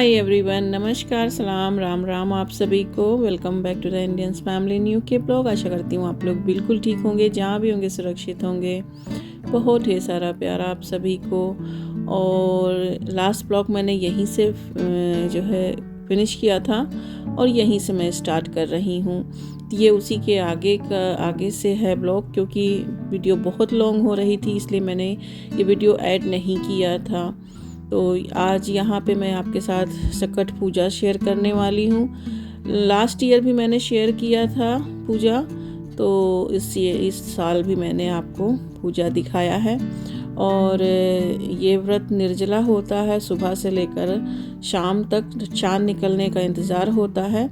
Hi everyone, नमस्कार, सलाम, राम राम आप सभी को। Welcome back to the Indians family new के ब्लॉग। आशा करती हूँ आप लोग बिल्कुल ठीक होंगे, जहाँ भी होंगे सुरक्षित होंगे। बहुत ढेर सारा प्यार आप सभी को। और लास्ट ब्लॉग मैंने यहीं से जो है फिनिश किया था और यहीं से मैं स्टार्ट कर रही हूँ। ये उसी के आगे से है ब्लॉग, क्योंकि वीडियो बहुत लॉन्ग हो रही थी, इसलिए मैंने ये वीडियो ऐड नहीं किया था। तो आज यहाँ पे मैं आपके साथ सकट पूजा शेयर करने वाली हूँ। लास्ट ईयर भी मैंने शेयर किया था पूजा, तो इस साल भी मैंने आपको पूजा दिखाया है। और ये व्रत निर्जला होता है, सुबह से लेकर शाम तक चाँद निकलने का इंतज़ार होता है।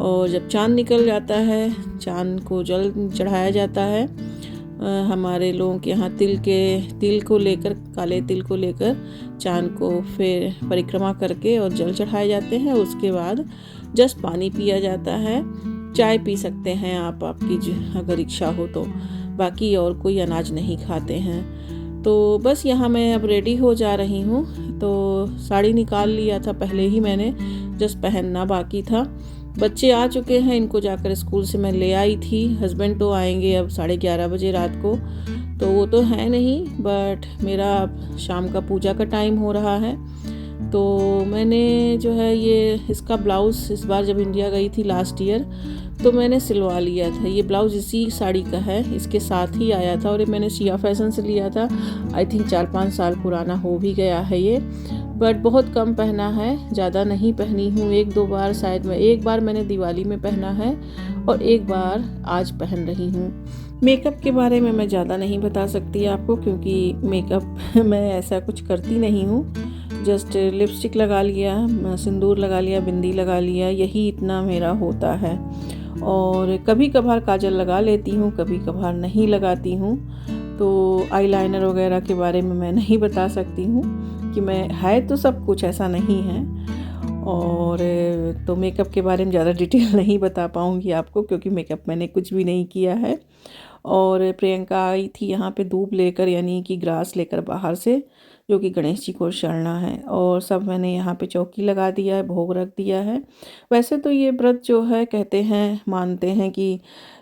और जब चाँद निकल जाता है, चाँद को जल चढ़ाया जाता है। हमारे लोगों के यहाँ तिल को लेकर, काले तिल को लेकर चाँद को फिर परिक्रमा करके और जल चढ़ाए जाते हैं। उसके बाद जस्ट पानी पिया जाता है। चाय पी सकते हैं आप, आपकी अगर इच्छा हो तो, बाकी और कोई अनाज नहीं खाते हैं। तो बस यहाँ मैं अब रेडी हो जा रही हूँ। तो साड़ी निकाल लिया था पहले ही मैंने, जस्ट पहनना बाकी था। बच्चे आ चुके हैं, इनको जाकर स्कूल से मैं ले आई थी। हस्बैंड तो आएंगे अब 11:30 बजे रात को, तो वो तो है नहीं, बट मेरा अब शाम का पूजा का टाइम हो रहा है। तो मैंने जो है ये इसका ब्लाउज़ इस बार जब इंडिया गई थी लास्ट ईयर, तो मैंने सिलवा लिया था। ये ब्लाउज़ इसी साड़ी का है, इसके साथ ही आया था। और ये मैंने शिया फैशन से लिया था। आई थिंक 4-5 साल पुराना हो भी गया है ये, बट बहुत कम पहना है, ज़्यादा नहीं पहनी हूँ। 1-2 बार शायद, मैं एक बार मैंने दिवाली में पहना है और एक बार आज पहन रही हूँ। मेकअप के बारे में मैं ज़्यादा नहीं बता सकती आपको, क्योंकि मेकअप मैं ऐसा कुछ करती नहीं हूँ। जस्ट लिपस्टिक लगा लिया, सिंदूर लगा लिया, बिंदी लगा लिया, यही इतना मेरा होता है। और कभी कभार काजल लगा लेती हूँ, कभी कभार नहीं लगाती हूँ। तो आईलाइनर वगैरह के बारे में मैं नहीं बता सकती हूँ कि मैं, है तो सब कुछ ऐसा नहीं है। और तो मेकअप के बारे में ज़्यादा डिटेल नहीं बता पाऊँगी आपको, क्योंकि मेकअप मैंने कुछ भी नहीं किया है। और प्रियंका आई थी यहाँ पे धूप लेकर, यानी कि ग्रास लेकर बाहर से, जो कि गणेश जी को चढ़ना है। और सब मैंने यहाँ पे चौकी लगा दिया है, भोग रख दिया है। वैसे तो ये व्रत जो है, कहते हैं, मानते हैं कि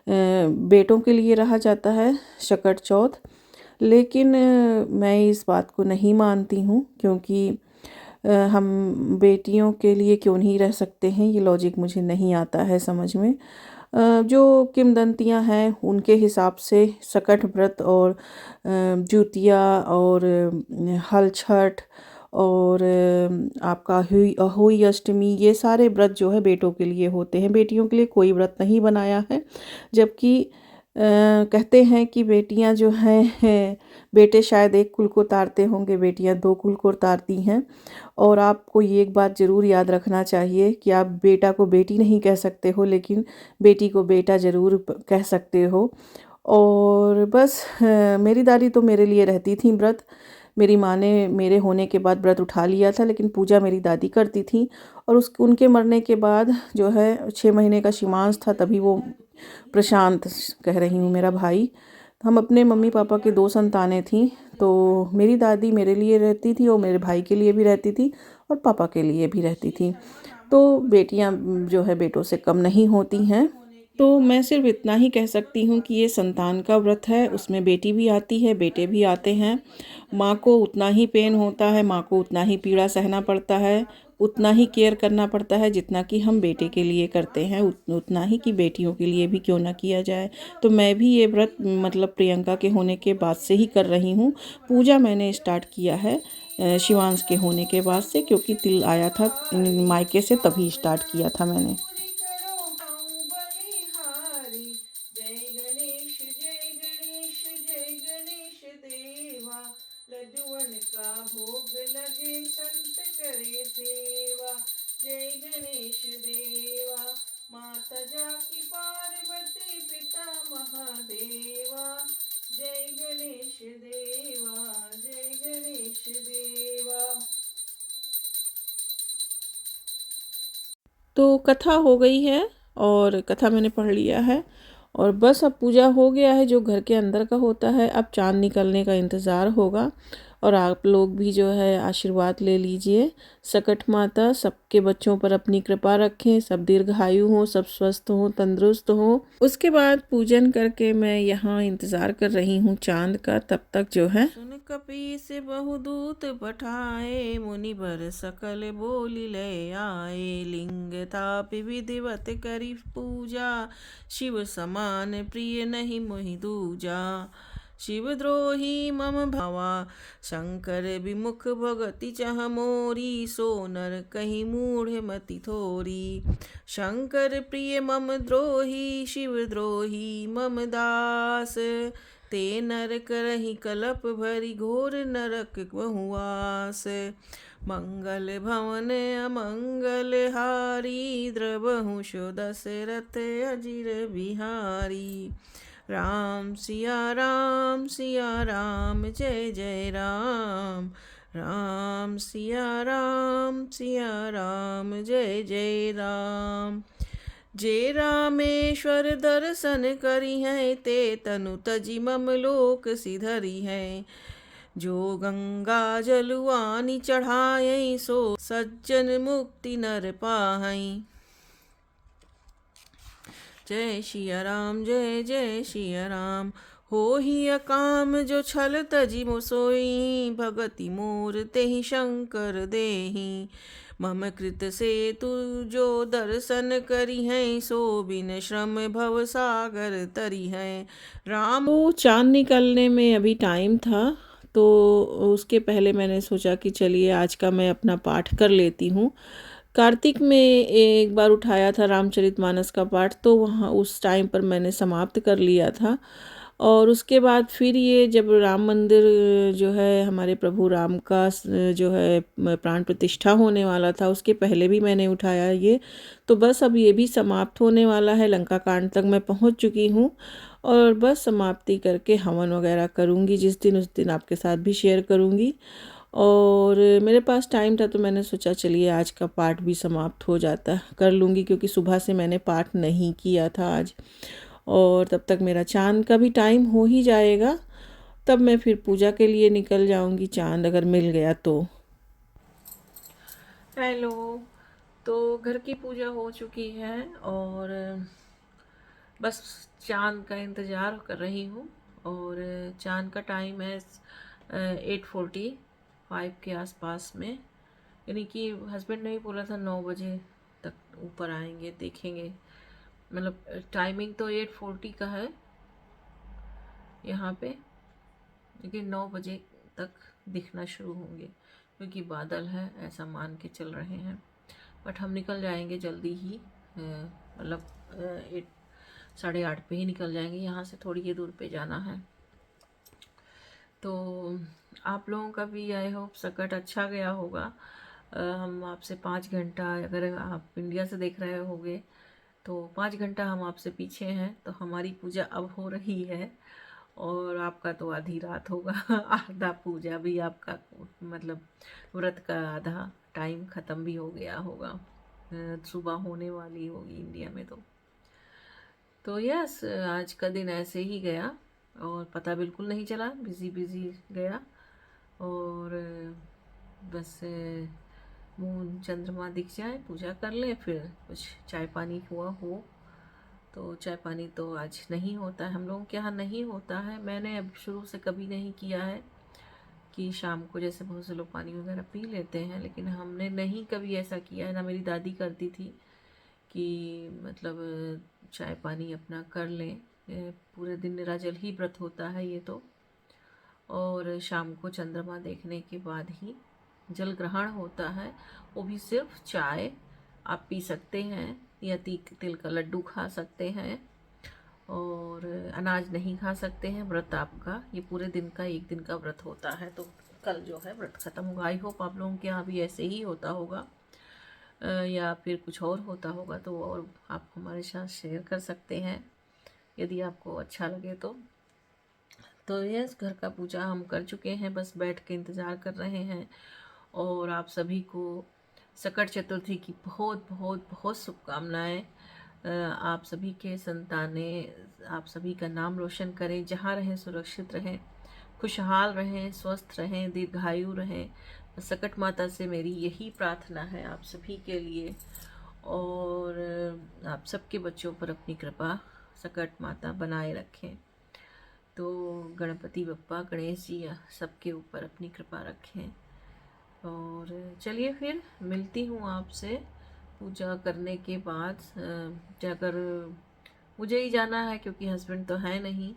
बेटों के लिए रहा जाता है, शकट चौथ। लेकिन मैं इस बात को नहीं मानती हूँ, क्योंकि हम बेटियों के लिए क्यों नहीं रह सकते हैं, ये लॉजिक मुझे नहीं आता है समझ में। जो किंवदंतियाँ हैं उनके हिसाब से सकट व्रत और जुतिया और हल छठ और आपका होई अष्टमी, ये सारे व्रत जो है बेटों के लिए होते हैं। बेटियों के लिए कोई व्रत नहीं बनाया है। जबकि कहते हैं कि बेटियां जो हैं, बेटे शायद एक कुल को तारते होंगे, बेटियां 2 कुल को तारती हैं। और आपको ये एक बात ज़रूर याद रखना चाहिए कि आप बेटा को बेटी नहीं कह सकते हो, लेकिन बेटी को बेटा ज़रूर कह सकते हो। और बस मेरी दादी तो मेरे लिए रहती थी व्रत। मेरी माँ ने मेरे होने के बाद व्रत उठा लिया था, लेकिन पूजा मेरी दादी करती थी। और उनके मरने के बाद जो है 6 महीने का शिमांश था, तभी वो प्रशांत कह रही हूँ, मेरा भाई। हम अपने मम्मी पापा के 2 संतानें थीं। तो मेरी दादी मेरे लिए रहती थी और मेरे भाई के लिए भी रहती थी और पापा के लिए भी रहती थी। तो बेटियां जो है बेटों से कम नहीं होती हैं। तो मैं सिर्फ इतना ही कह सकती हूँ कि ये संतान का व्रत है, उसमें बेटी भी आती है, बेटे भी आते हैं। माँ को उतना ही पेन होता है, माँ को उतना ही पीड़ा सहना पड़ता है, उतना ही केयर करना पड़ता है जितना कि हम बेटे के लिए करते हैं, उतना ही कि बेटियों के लिए भी क्यों ना किया जाए। तो मैं भी ये व्रत मतलब प्रियंका के होने के बाद से ही कर रही हूँ। पूजा मैंने स्टार्ट किया है शिवांश के होने के बाद से, क्योंकि तिल आया था मायके से, तभी स्टार्ट किया था मैंने। लड्डुअन का भोग लगे, संत करे सेवा। जय गणेश देवा, माता जाकी पार्वती, पिता महादेवा। जय गणेश देवा, जय गणेश देवा। तो कथा हो गई है और कथा मैंने पढ़ लिया है, और बस अब पूजा हो गया है जो घर के अंदर का होता है। अब चाँद निकलने का इंतज़ार होगा। और आप लोग भी जो है आशीर्वाद ले लीजिए। सकट माता सबके बच्चों पर अपनी कृपा रखें, सब दीर्घायु हों, सब स्वस्थ हों, तंदुरुस्त हों। उसके बाद पूजन करके मैं यहाँ इंतज़ार कर रही हूँ चांद का। तब तक जो है सुन कपीस बहुदूत पठाए, मुनि बर सकल बोली ले आए। लिंग थापि विधिवत करी पूजा, शिव समान प्रिय नहीं मोहि दूजा। शिवद्रोही मम भावा, शंकर विमुख भगति चह मोरी। सो नर कहीं मूढ़ मति थोरी, शंकर प्रिय मम द्रोही। शिवद्रोही मम दास, ते नर करहि कलप भरी। घोर नरक बहुआस, मंगल भवन अमंगल हारी। द्रवहु सो दशरथ अजिर बिहारी। राम सिया राम जय जय राम। राम सिया राम जय जय राम। जे रामेश्वर दर्शन करी हैं, ते तनु तजि मम लोक सिधरी हैं। जो गंगा जलुआनी चढ़ाई, सो सज्जन मुक्ति नर पाहई। जय सिया राम जय जय सिया राम। हो ही अकाम जो छल तजि सोई, भगति मोर तेहि शंकर देहि। मम कृत से तू जो दर्शन करी हैं, सो बिन श्रम भव सागर तरी हैं। राम तो चांद निकलने में अभी टाइम था, तो उसके पहले मैंने सोचा कि चलिए आज का मैं अपना पाठ कर लेती हूँ। कार्तिक में एक बार उठाया था रामचरितमानस का पाठ, तो वहाँ उस टाइम पर मैंने समाप्त कर लिया था। और उसके बाद फिर ये जब राम मंदिर जो है हमारे प्रभु राम का जो है प्राण प्रतिष्ठा होने वाला था, उसके पहले भी मैंने उठाया ये। तो बस अब ये भी समाप्त होने वाला है। लंका कांड तक मैं पहुंच चुकी हूँ और बस समाप्ति करके हवन वगैरह करूँगी जिस दिन, उस दिन आपके साथ भी शेयर करूँगी। और मेरे पास टाइम था तो मैंने सोचा चलिए आज का पाठ भी समाप्त हो जाता कर लूँगी, क्योंकि सुबह से मैंने पाठ नहीं किया था आज। और तब तक मेरा चांद का भी टाइम हो ही जाएगा, तब मैं फिर पूजा के लिए निकल जाऊँगी, चांद अगर मिल गया तो। हेलो, तो घर की पूजा हो चुकी है और बस चांद का इंतज़ार कर रही हूँ। और चांद का टाइम है 8:45 के आसपास में, यानी कि हस्बैंड ने भी बोला था 9 बजे तक ऊपर आएंगे, देखेंगे। मतलब टाइमिंग तो 8:40 का है यहाँ पे, लेकिन 9 बजे तक दिखना शुरू होंगे, क्योंकि बादल है ऐसा मान के चल रहे हैं। बट हम निकल जाएंगे जल्दी ही, मतलब 8, 8:30 पे ही निकल जाएंगे। यहाँ से थोड़ी ही दूर पे जाना है। तो आप लोगों का भी आई होप सकट अच्छा गया होगा। हम आपसे 5 घंटा, अगर आप इंडिया से देख रहे होंगे तो 5 घंटा हम आपसे पीछे हैं। तो हमारी पूजा अब हो रही है और आपका तो आधी रात होगा। आधा पूजा भी आपका, मतलब व्रत का आधा टाइम ख़त्म भी हो गया होगा, सुबह होने वाली होगी इंडिया में। तो यस, आज का दिन ऐसे ही गया और पता बिल्कुल नहीं चला, बिज़ी बिज़ी गया। और बस मून चंद्रमा दिख जाए, पूजा कर लें, फिर कुछ चाय पानी हुआ हो। तो चाय पानी तो आज नहीं होता है, हम लोगों के यहाँ नहीं होता है। मैंने अब शुरू से कभी नहीं किया है कि शाम को जैसे बहुत से लोग पानी वगैरह पी लेते हैं, लेकिन हमने नहीं कभी ऐसा किया है। ना मेरी दादी करती थी कि मतलब चाय पानी अपना कर लें। पूरे दिन निराजल ही व्रत होता है ये तो, और शाम को चंद्रमा देखने के बाद ही जल ग्रहण होता है। वो भी सिर्फ चाय आप पी सकते हैं या तिल का लड्डू खा सकते हैं, और अनाज नहीं खा सकते हैं। व्रत आपका ये पूरे दिन का, एक दिन का व्रत होता है। तो कल जो है व्रत ख़त्म होगा। आई होप आप लोगों के यहाँ भी ऐसे ही होता होगा, या फिर कुछ और होता होगा तो और आप हमारे साथ शेयर कर सकते हैं यदि आपको अच्छा लगे तो। यस, घर का पूजा हम कर चुके हैं, बस बैठ के इंतज़ार कर रहे हैं। और आप सभी को सकट चतुर्थी की बहुत बहुत बहुत शुभकामनाएँ। आप सभी के संतानें, आप सभी का नाम रोशन करें, जहाँ रहें सुरक्षित रहें, खुशहाल रहें, स्वस्थ रहें, दीर्घायु रहें। सकट माता से मेरी यही प्रार्थना है आप सभी के लिए, और आप सबके बच्चों पर अपनी कृपा सकट माता बनाए रखें। तो गणपति बप्पा, गणेश जी सबके ऊपर अपनी कृपा रखें। और चलिए फिर मिलती हूँ आपसे पूजा करने के बाद। अगर मुझे ही जाना है क्योंकि हस्बैंड तो है नहीं,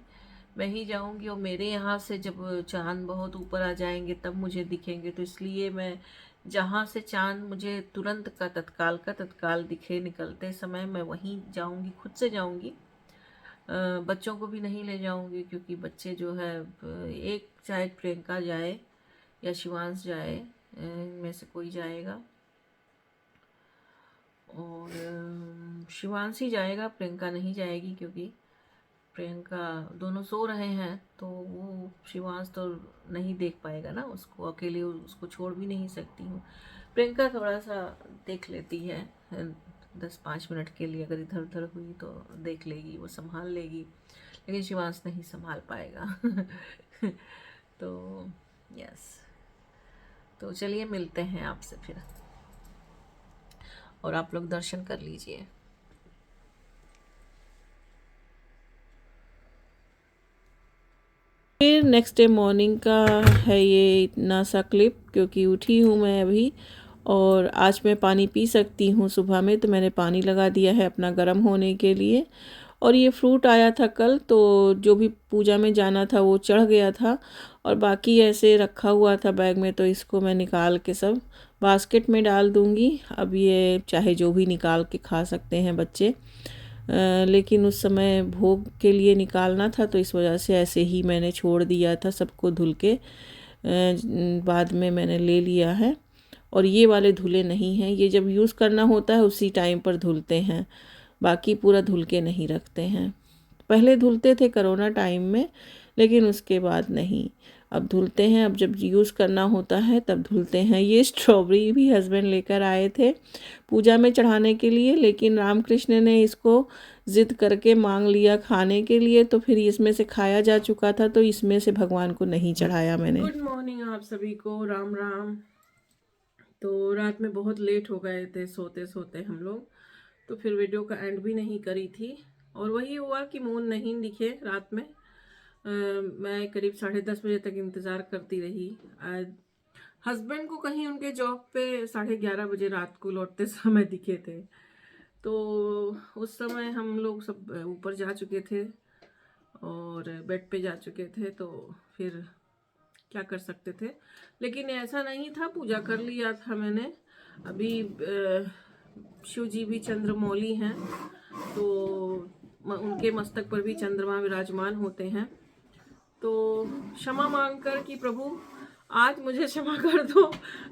मैं ही जाऊंगी, और मेरे यहाँ से जब चांद बहुत ऊपर आ जाएंगे तब मुझे दिखेंगे, तो इसलिए मैं जहाँ से चांद मुझे तुरंत का तत्काल दिखे निकलते समय मैं वहीं जाऊंगी, खुद से जाऊंगी। बच्चों को भी नहीं ले जाऊंगी क्योंकि बच्चे जो है, एक चाहे प्रियंका जाए या शिवांश जाए, इनमें से कोई जाएगा, और शिवांश ही जाएगा, प्रियंका नहीं जाएगी क्योंकि प्रियंका, दोनों सो रहे हैं तो वो शिवांश तो नहीं देख पाएगा ना, उसको अकेले उसको छोड़ भी नहीं सकती हूँ। प्रियंका थोड़ा सा देख लेती है 10-5 मिनट के लिए, अगर इधर उधर हुई तो देख लेगी, वो संभाल लेगी, लेकिन शिवांश नहीं संभाल पाएगा। तो यस, तो चलिए मिलते हैं आपसे फिर, और आप लोग दर्शन कर लीजिए। फिर नेक्स्ट डे मॉर्निंग का है ये इतना सा क्लिप, क्योंकि उठी हूँ मैं अभी और आज मैं पानी पी सकती हूँ सुबह में, तो मैंने पानी लगा दिया है अपना गर्म होने के लिए। और ये फ्रूट आया था कल, तो जो भी पूजा में जाना था वो चढ़ गया था, और बाकी ऐसे रखा हुआ था बैग में, तो इसको मैं निकाल के सब बास्केट में डाल दूँगी। अब ये चाहे जो भी निकाल के खा सकते हैं बच्चे, लेकिन उस समय भोग के लिए निकालना था, तो इस वजह से ऐसे ही मैंने छोड़ दिया था, सबको धुल के बाद में मैंने ले लिया है। और ये वाले धुले नहीं हैं, ये जब यूज़ करना होता है उसी टाइम पर धुलते हैं, बाकी पूरा धुल के नहीं रखते हैं। पहले धुलते थे कोरोना टाइम में, लेकिन उसके बाद नहीं, अब धुलते हैं, अब जब यूज़ करना होता है तब धुलते हैं। ये स्ट्रॉबेरी भी हस्बैंड लेकर आए थे पूजा में चढ़ाने के लिए, लेकिन रामकृष्ण ने इसको ज़िद करके मांग लिया खाने के लिए, तो फिर इसमें से खाया जा चुका था, तो इसमें से भगवान को नहीं चढ़ाया मैंने। गुड मॉर्निंग आप सभी को, राम राम। तो रात में बहुत लेट हो गए थे सोते सोते हम लोग, तो फिर वीडियो का एंड भी नहीं करी थी, और वही हुआ कि मून नहीं दिखे रात में। मैं करीब 10:30 बजे तक इंतज़ार करती रही। हस्बैंड को कहीं उनके जॉब पे 11:30 बजे रात को लौटते समय दिखे थे, तो उस समय हम लोग सब ऊपर जा चुके थे और बेड पे जा चुके थे, तो फिर क्या कर सकते थे। लेकिन ऐसा नहीं था, पूजा कर लिया था मैंने। अभी शिव जी भी चंद्रमौली हैं, तो उनके मस्तक पर भी चंद्रमा विराजमान होते हैं, तो क्षमा मांग कर कि प्रभु आज मुझे क्षमा कर दो,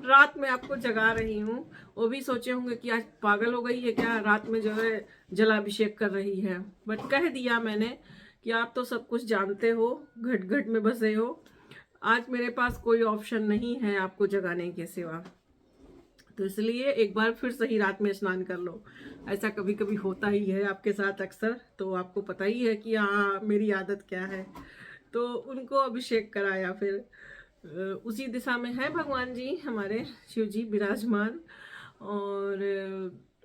रात में आपको जगा रही हूँ। वो भी सोचे होंगे कि आज पागल हो गई है क्या, रात में जो है जलाभिषेक कर रही है। बट कह दिया मैंने कि आप तो सब कुछ जानते हो, घट घट में बसे हो, आज मेरे पास कोई ऑप्शन नहीं है आपको जगाने के सिवा, तो इसलिए एक बार फिर सही रात में स्नान कर लो। ऐसा कभी कभी होता ही है आपके साथ अक्सर, तो आपको पता ही है कि हाँ मेरी आदत क्या है। तो उनको अभिषेक कराया, फिर उसी दिशा में है भगवान जी हमारे शिव जी विराजमान, और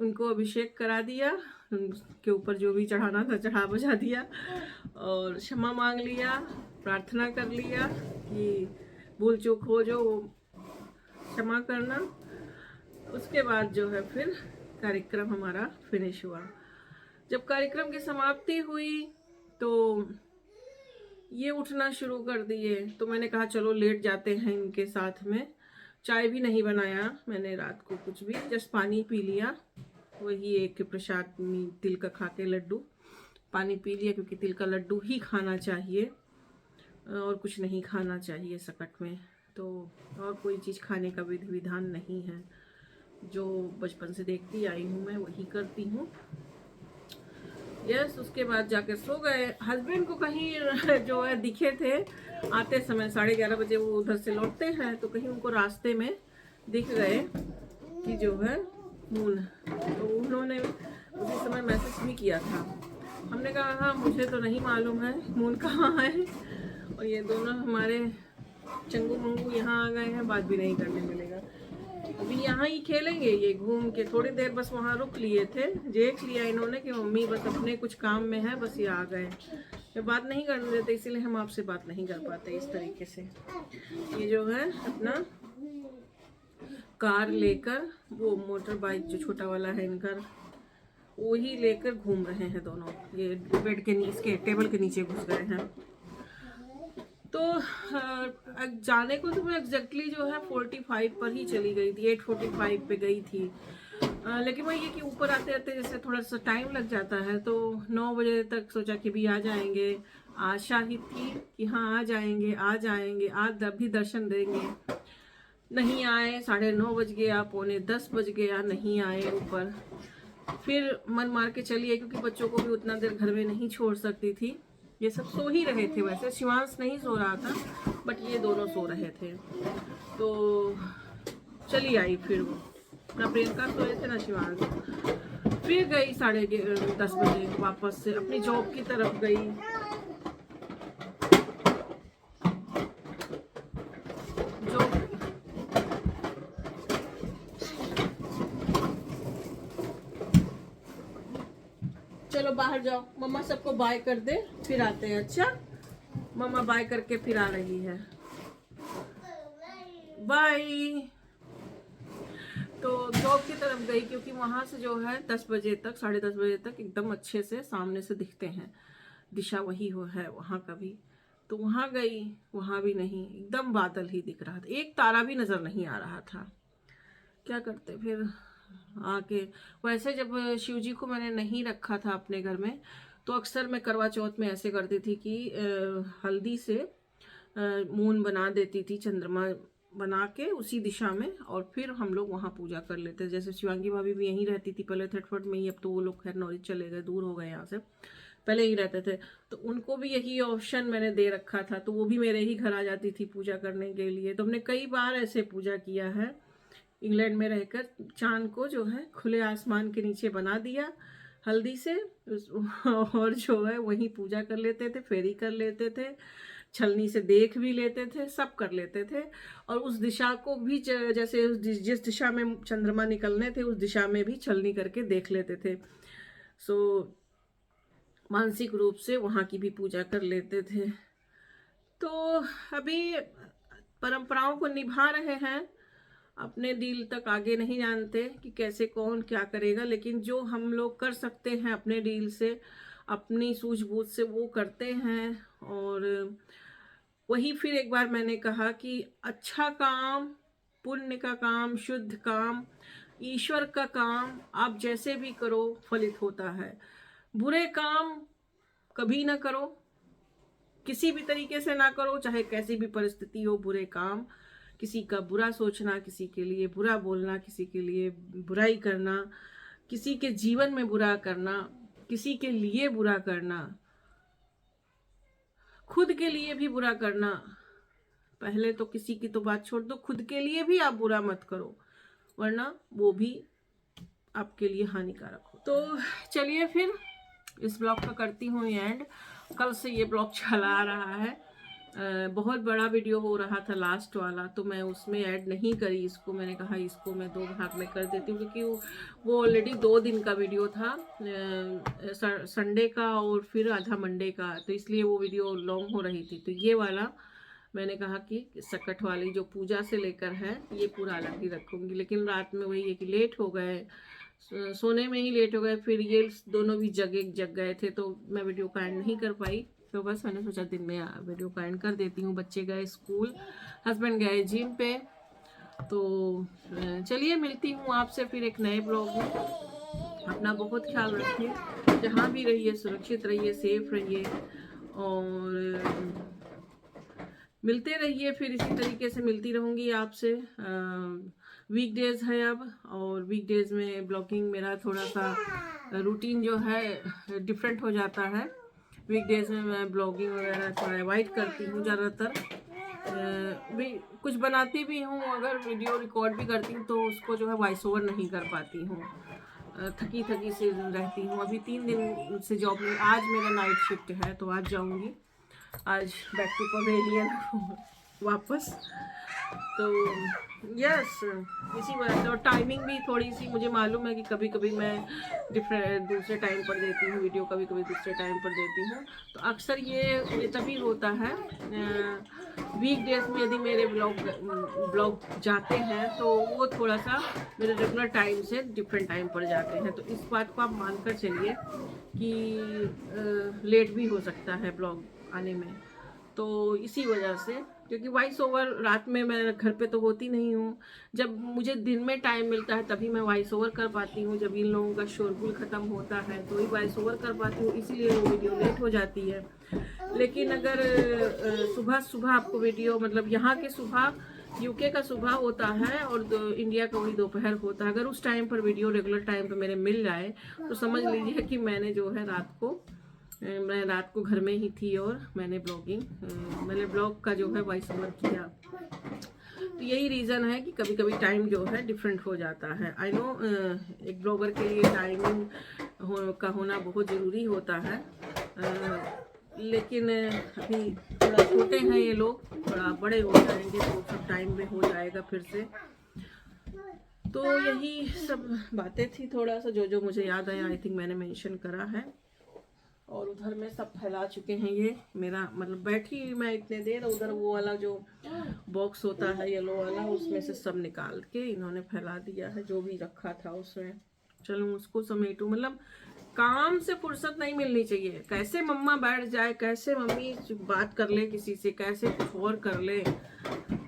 उनको अभिषेक करा दिया, उनके ऊपर जो भी चढ़ाना था चढ़ा बजा दिया, और क्षमा मांग लिया, प्रार्थना कर लिया कि भूल चूक हो जो क्षमा करना। उसके बाद जो है फिर कार्यक्रम हमारा फिनिश हुआ। जब कार्यक्रम की समाप्ति हुई तो ये उठना शुरू कर दिए, तो मैंने कहा चलो लेट जाते हैं इनके साथ में। चाय भी नहीं बनाया मैंने रात को कुछ भी, जस्ट पानी पी लिया, वही एक प्रसाद तिल का खा के लड्डू पानी पी लिया, क्योंकि तिल का लड्डू ही खाना चाहिए और कुछ नहीं खाना चाहिए सकट में, तो और कोई चीज़ खाने का विधि विधान नहीं है। जो बचपन से देखती आई हूँ मैं वही करती हूँ। यस, उसके बाद जाकर सो गए। हस्बैंड को कहीं जो है दिखे थे आते समय, 11:30 बजे वो उधर से लौटते हैं, तो कहीं उनको रास्ते में दिख गए कि जो है मून, तो उन्होंने उसी समय मैसेज भी किया था। हमने कहा हाँ मुझे तो नहीं मालूम है मून कहाँ है, और ये दोनों हमारे चंगू मंगू यहाँ आ गए हैं, बात भी नहीं करने मिलेगा। अभी यहाँ ही खेलेंगे ये घूम के। थोड़ी देर बस वहाँ रुक लिए थे, देख लिया इन्होंने कि मम्मी बस अपने कुछ काम में है, बस ये आ गए। ये बात नहीं करने देते, इसीलिए हम आपसे बात नहीं कर पाते इस तरीके से। ये जो है अपना कार लेकर, वो मोटर बाइक जो छोटा वाला है इनका, वही लेकर घूम रहे हैं दोनों। ये बेड के इसके टेबल के नीचे घुस गए हैं। तो जाने को तो मैं एग्जैक्टली जो है 45 पर ही चली गई थी, 8:45 पे गई थी। लेकिन वही है कि ऊपर आते आते जैसे थोड़ा सा टाइम लग जाता है, तो 9 बजे तक सोचा कि भी आ जाएंगे। आशा ही थी कि हाँ आ जाएंगे आज भी दर्शन देंगे। नहीं आए, 9:30 बज गया, 9:45 बज गया, नहीं आए ऊपर। फिर मन मार के चलिए, क्योंकि बच्चों को भी उतना देर घर में नहीं छोड़ सकती थी। ये सब सो ही रहे थे, वैसे शिवांश नहीं सो रहा था, बट ये दोनों सो रहे थे। तो चली आई फिर वो, ना प्रियंका सोए थे ना शिवांश। फिर गई 10:30 बजे वापस से अपनी जॉब की तरफ गई। चलो बाहर जाओ, मम्मा सबको बाय कर दे, फिर आते हैं। अच्छा, मम्मा बाय करके फिर आ रही है, बाय। तो जॉब की तरफ गई, क्योंकि वहां से जो है 10 बजे तक, 10:30 बजे तक एकदम अच्छे से सामने से दिखते हैं। दिशा वही हो है वहां का भी। तो वहां गई, वहां भी नहीं, एकदम बादल ही दिख रहा था, एक तारा भी नजर नहीं आ रहा था। क्या करते फिर आके। वैसे जब शिव जी को मैंने नहीं रखा था अपने घर में, तो अक्सर मैं करवा चौथ में ऐसे करती थी कि हल्दी से मून बना देती थी, चंद्रमा बना के उसी दिशा में, और फिर हम लोग वहाँ पूजा कर लेते थे। जैसे शिवांगी भाभी भी यहीं रहती थी पहले, थटफट में ही, अब तो वो लोग खैर नौरी चले गए, दूर हो गए यहाँ से, पहले ही रहते थे। तो उनको भी यही ऑप्शन मैंने दे रखा था, तो वो भी मेरे ही घर आ जाती थी पूजा करने के लिए। तो हमने कई बार ऐसे पूजा किया है इंग्लैंड में रहकर। चांद को जो है खुले आसमान के नीचे बना दिया हल्दी से, और जो है वहीं पूजा कर लेते थे, फेरी कर लेते थे, छलनी से देख भी लेते थे, सब कर लेते थे। और उस दिशा को भी जैसे जिस दिशा में चंद्रमा निकलने थे, उस दिशा में भी छलनी करके देख लेते थे। सो मानसिक रूप से वहाँ की भी पूजा कर लेते थे। तो अभी परंपराओं को निभा रहे हैं, अपने दिल तक आगे नहीं जानते कि कैसे कौन क्या करेगा, लेकिन जो हम लोग कर सकते हैं अपने दिल से, अपनी सूझबूझ से, वो करते हैं। और वही फिर एक बार मैंने कहा कि अच्छा काम, पुण्य का काम, शुद्ध काम, ईश्वर का काम आप जैसे भी करो फलित होता है। बुरे काम कभी ना करो, किसी भी तरीके से ना करो, चाहे कैसी भी परिस्थिति हो। बुरे काम, किसी का बुरा सोचना, किसी के लिए बुरा बोलना, किसी के लिए बुराई करना, किसी के जीवन में बुरा करना, किसी के लिए बुरा करना, खुद के लिए भी बुरा करना। पहले तो किसी की तो बात छोड़ दो, खुद के लिए भी आप बुरा मत करो, वरना वो भी आपके लिए हानिकारक हो। तो चलिए फिर इस ब्लॉग का करती हूँ एंड। कल से ये ब्लॉग चला आ रहा है, बहुत बड़ा वीडियो हो रहा था लास्ट वाला, तो मैं उसमें ऐड नहीं करी इसको। मैंने कहा इसको मैं 2 भाग में कर देती हूँ, क्योंकि वो ऑलरेडी 2 दिन का वीडियो था, संडे का और फिर आधा मंडे का, तो इसलिए वो वीडियो लॉन्ग हो रही थी। तो ये वाला मैंने कहा कि सकट वाली जो पूजा से लेकर है, ये पूरा अलग ही रखूँगी। लेकिन रात में वही है कि लेट हो गए, सोने में ही लेट हो गए, फिर ये दोनों भी जग गए थे, तो मैं वीडियो का एंड नहीं कर पाई। तो बस मैंने सोचा दिन में वीडियो का एंड कर देती हूँ। बच्चे गए स्कूल, हस्बैंड गए जिम पे। तो चलिए मिलती हूँ आपसे फिर एक नए ब्लॉग में। अपना बहुत ख्याल रखिए, जहाँ भी रहिए सुरक्षित रहिए, सेफ रहिए, और मिलते रहिए। फिर इसी तरीके से मिलती रहूँगी आपसे। वीकडेज है अब, और वीकडेज में ब्लॉगिंग मेरा थोड़ा सा रूटीन जो है डिफरेंट हो जाता है। वीकडेज में मैं ब्लॉगिंग वगैरह थोड़ा अवॉइड करती हूँ ज़्यादातर। भी कुछ बनाती भी हूँ, अगर वीडियो रिकॉर्ड भी करती हूँ तो उसको जो है वॉइस ओवर नहीं कर पाती हूँ, थकी से रहती हूँ। अभी 3 दिन से जॉब में, आज मेरा नाइट शिफ्ट है तो आज जाऊँगी। आज बैक टू पवेलियन वापस। तो यस, इसी वजह से। और टाइमिंग भी थोड़ी सी मुझे मालूम है कि कभी कभी मैं डिफरेंट दूसरे टाइम पर देती हूँ वीडियो, कभी कभी दूसरे टाइम पर देती हूँ। तो अक्सर ये तभी होता है वीक डेज में, यदि मेरे ब्लॉग जाते हैं तो वो थोड़ा सा मेरे रेगुलर टाइम से डिफरेंट टाइम पर जाते हैं। तो इस बात को आप मानकर चलिए कि लेट भी हो सकता है ब्लॉग आने में। तो इसी वजह से, क्योंकि वॉइस ओवर रात में मैं घर पे तो होती नहीं हूँ। जब मुझे दिन में टाइम मिलता है तभी मैं वॉइस ओवर कर पाती हूँ। जब इन लोगों का शोरगुल ख़त्म होता है तो ही वॉइस ओवर कर पाती हूँ, इसीलिए वो वीडियो लेट हो जाती है। लेकिन अगर सुबह सुबह आपको वीडियो, मतलब यहाँ के सुबह, यूके का सुबह होता है और इंडिया का वही दोपहर होता है, अगर उस टाइम पर वीडियो रेगुलर टाइम पर मेरे मिल जाए तो समझ लीजिए कि मैंने जो है मैं रात को घर में ही थी और मैंने ब्लॉग का जो है वॉइस ओवर किया। तो यही रीज़न है कि कभी कभी टाइम जो है डिफरेंट हो जाता है। आई नो एक ब्लॉगर के लिए टाइमिंग का होना बहुत ज़रूरी होता है, लेकिन अभी थोड़ा छोटे हैं ये लोग, थोड़ा बड़े हो जाएंगे तो सब टाइम में हो जाएगा फिर से। तो यही सब बातें थी, थोड़ा सा जो मुझे याद आया, आई थिंक मैंने मेंशन करा है। और उधर में सब फैला चुके हैं, ये मेरा मतलब बैठी मैं इतने देर, उधर वो वाला जो बॉक्स होता है येलो वाला, उसमें से सब निकाल के इन्होंने फैला दिया है जो भी रखा था उसमें। चलो उसको समेटूं, मतलब काम से फुर्सत नहीं मिलनी चाहिए। कैसे मम्मा बैठ जाए, कैसे मम्मी बात कर ले किसी से, कैसे कुछ और कर ले,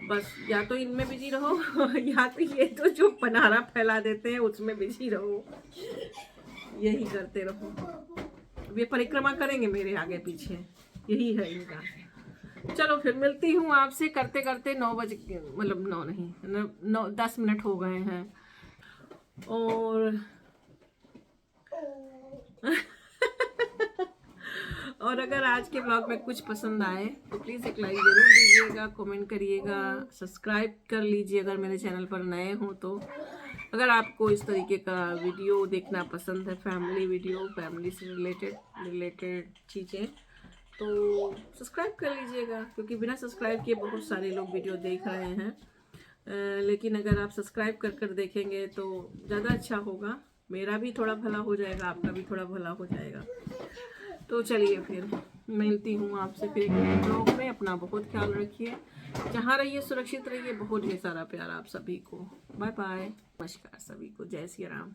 बस या तो इनमें बिजी रहो या तो ये तो जो पनारा फैला देते हैं उसमें बिजी रहो, यही करते रहो। ये परिक्रमा करेंगे मेरे आगे पीछे, यही है इनका। चलो फिर मिलती हूँ आपसे करते करते 9 बजे, मतलब 9 नहीं, 10 मिनट हो गए हैं। और अगर आज के ब्लॉग में कुछ पसंद आए तो प्लीज़ एक लाइक ज़रूर दीजिएगा, कमेंट करिएगा, सब्सक्राइब कर लीजिए अगर मेरे चैनल पर नए हो तो। अगर आपको इस तरीके का वीडियो देखना पसंद है, फैमिली वीडियो, फैमिली से रिलेटेड चीज़ें, तो सब्सक्राइब कर लीजिएगा, क्योंकि बिना सब्सक्राइब किए बहुत सारे लोग वीडियो देख रहे हैं। लेकिन अगर आप सब्सक्राइब कर देखेंगे तो ज़्यादा अच्छा होगा, मेरा भी थोड़ा भला हो जाएगा, आपका भी थोड़ा भला हो जाएगा। तो चलिए फिर मिलती हूँ आपसे फिर एक नए ब्लॉग में। अपना बहुत ख्याल रखिए, जहाँ रहिए सुरक्षित रहिए। बहुत ढेर सारा प्यार आप सभी को। बाय बाय, नमस्कार सभी को, जय श्री राम।